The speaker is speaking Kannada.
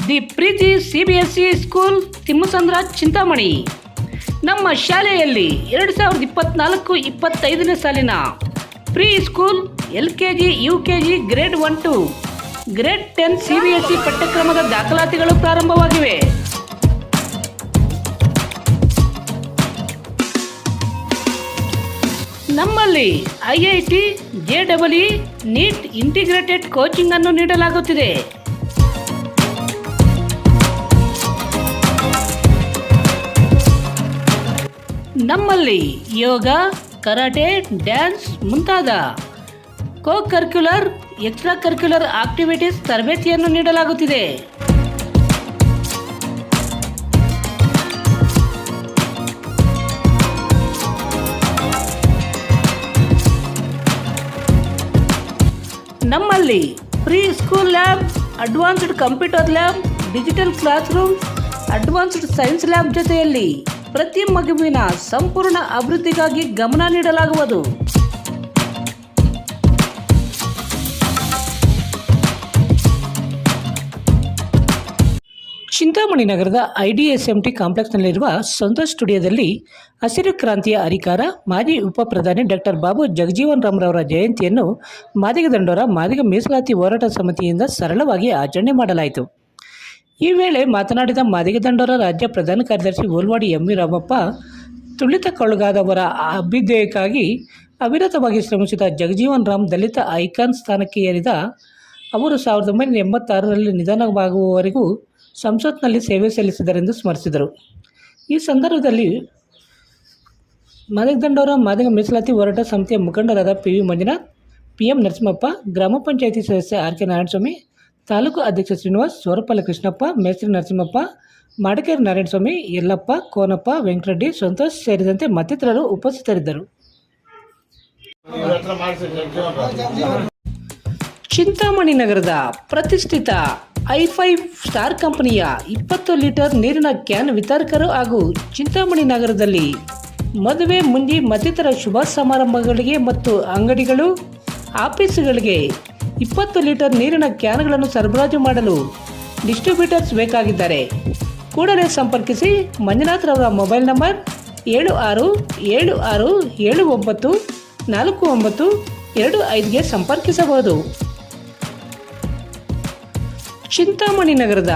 The Preethi CBSE school Thimmasandra Chintamani. ನಮ್ಮ ಶಾಲೆಯಲ್ಲಿ 2024-25ನೇ ಸಾಲಿನ pre school LKG UKG grade 1 to grade 10 CBSE ಪಠ್ಯಕ್ರಮದ ದಾಖಲಾತಿಗಳು ಪ್ರಾರಂಭವಾಗಿವೆ. ನಮ್ಮಲ್ಲಿ IIT JEE NEET integrated coaching ಅನ್ನು ನೀಡಲಾಗುತ್ತಿದೆ. ನಮ್ಮಲ್ಲಿ ಯೋಗ, ಕರಾಟೆ, ಡ್ಯಾನ್ಸ್ ಮುಂತಾದ ಕರಿಕ್ಯುಲರ್ ಎಕ್ಸ್ಟ್ರಾ ಕರಿಕ್ಯುಲರ್ ಆಕ್ಟಿವಿಟೀಸ್ ತರಬೇತಿಯನ್ನು ನೀಡಲಾಗುತ್ತಿದೆ. ನಮ್ಮಲ್ಲಿ pre school lab, advanced computer lab, digital class room, advanced science lab ಜೊತೆಯಲ್ಲಿ ಪ್ರತಿ ಮಗುವಿನ ಸಂಪೂರ್ಣ ಅಭಿವೃದ್ಧಿಗಾಗಿ ಗಮನ ನೀಡಲಾಗುವುದು. ಚಿಂತಾಮಣಿ ನಗರದ IDSMT ಕಾಂಪ್ಲೆಕ್ಸ್ನಲ್ಲಿರುವ ಸಂತೋಷ್ ಸ್ಟುಡಿಯೋದಲ್ಲಿ ಹಸಿರು ಕ್ರಾಂತಿಯ ಹರಿಕಾರ ಮಾಜಿ ಉಪ ಪ್ರಧಾನಿ ಡಾಕ್ಟರ್ ಬಾಬು ಜಗಜೀವನ್ ರಾಮ್ರವರ ಜಯಂತಿಯನ್ನು ಮಾದಿಗ ದಂಡೋರ ಮಾದಿಗ ಮೀಸಲಾತಿ ಹೋರಾಟ ಸಮಿತಿಯಿಂದ ಸರಳವಾಗಿ ಆಚರಣೆ ಮಾಡಲಾಯಿತು. ಈ ವೇಳೆ ಮಾತನಾಡಿದ ಮಾದಿಗ ದಂಡೋರ ರಾಜ್ಯ ಪ್ರಧಾನ ಕಾರ್ಯದರ್ಶಿ ಓಲ್ವಾಡಿ MV ರಾಮಪ್ಪ, ತುಳಿತಕ್ಕೊಳಗಾದವರ ಅಭ್ಯುದಯಕ್ಕಾಗಿ ಅವಿರತವಾಗಿ ಶ್ರಮಿಸಿದ ಜಗಜೀವನ್ ರಾಮ್ ದಲಿತ ಐಕಾನ್ ಸ್ಥಾನಕ್ಕೆ ಏರಿದ ಅವರು 1986ರಲ್ಲಿ ನಿಧನವಾಗುವವರೆಗೂ ಸಂಸತ್ನಲ್ಲಿ ಸೇವೆ ಸಲ್ಲಿಸಿದರೆಂದು ಸ್ಮರಿಸಿದರು. ಈ ಸಂದರ್ಭದಲ್ಲಿ ಮಾದಿಗ ದಂಡೋರ ಮಾದಿಗ ಮೀಸಲಾತಿ ಹೋರಾಟ ಸಮಿತಿಯ ಮುಖಂಡರಾದ PV ಮಂಜುನಾಥ್, PM ನರಸಿಂಹಪ್ಪ, ಗ್ರಾಮ ಪಂಚಾಯಿತಿ ಸದಸ್ಯ RK ನಾರಾಯಣಸ್ವಾಮಿ, ತಾಲೂಕು ಅಧ್ಯಕ್ಷ ಶ್ರೀನಿವಾಸ್, ಸೋರಪಲ್ಲ ಕೃಷ್ಣಪ್ಪ, ಮೇಸ್ತ್ರಿ ನರಸಿಂಹಪ್ಪ, ಮಾಡಕೇರಿ ನಾರಾಯಣಸ್ವಾಮಿ, ಯಲ್ಲಪ್ಪ, ಕೋನಪ್ಪ, ವೆಂಕಟರೆಡ್ಡಿ, ಸಂತೋಷ್ ಸೇರಿದಂತೆ ಮತ್ತಿತರರು ಉಪಸ್ಥಿತರಿದ್ದರು. ಚಿಂತಾಮಣಿ ನಗರದ ಪ್ರತಿಷ್ಠಿತ i5 ಸ್ಟಾರ್ ಕಂಪನಿಯ 20 ಲೀಟರ್ ನೀರಿನ ಕ್ಯಾನ್ ವಿತರಕರು ಹಾಗೂ ಚಿಂತಾಮಣಿ ನಗರದಲ್ಲಿ ಮದುವೆ, ಮುಂಜಿ ಮತ್ತಿತರ ಶುಭ ಸಮಾರಂಭಗಳಿಗೆ ಮತ್ತು ಅಂಗಡಿಗಳು, ಆಫೀಸುಗಳಿಗೆ 20 ಲೀಟರ್ ನೀರಿನ ಕ್ಯಾನ್ಗಳನ್ನು ಸರಬರಾಜು ಮಾಡಲು ಡಿಸ್ಟ್ರಿಬ್ಯೂಟರ್ಸ್ ಬೇಕಾಗಿದ್ದಾರೆ. ಕೂಡಲೇ ಸಂಪರ್ಕಿಸಿ. ಮಂಜುನಾಥ್ ರವರ ಮೊಬೈಲ್ ನಂಬರ್ 7676794925ಗೆ ಸಂಪರ್ಕಿಸಬಹುದು. ಚಿಂತಾಮಣಿ ನಗರದ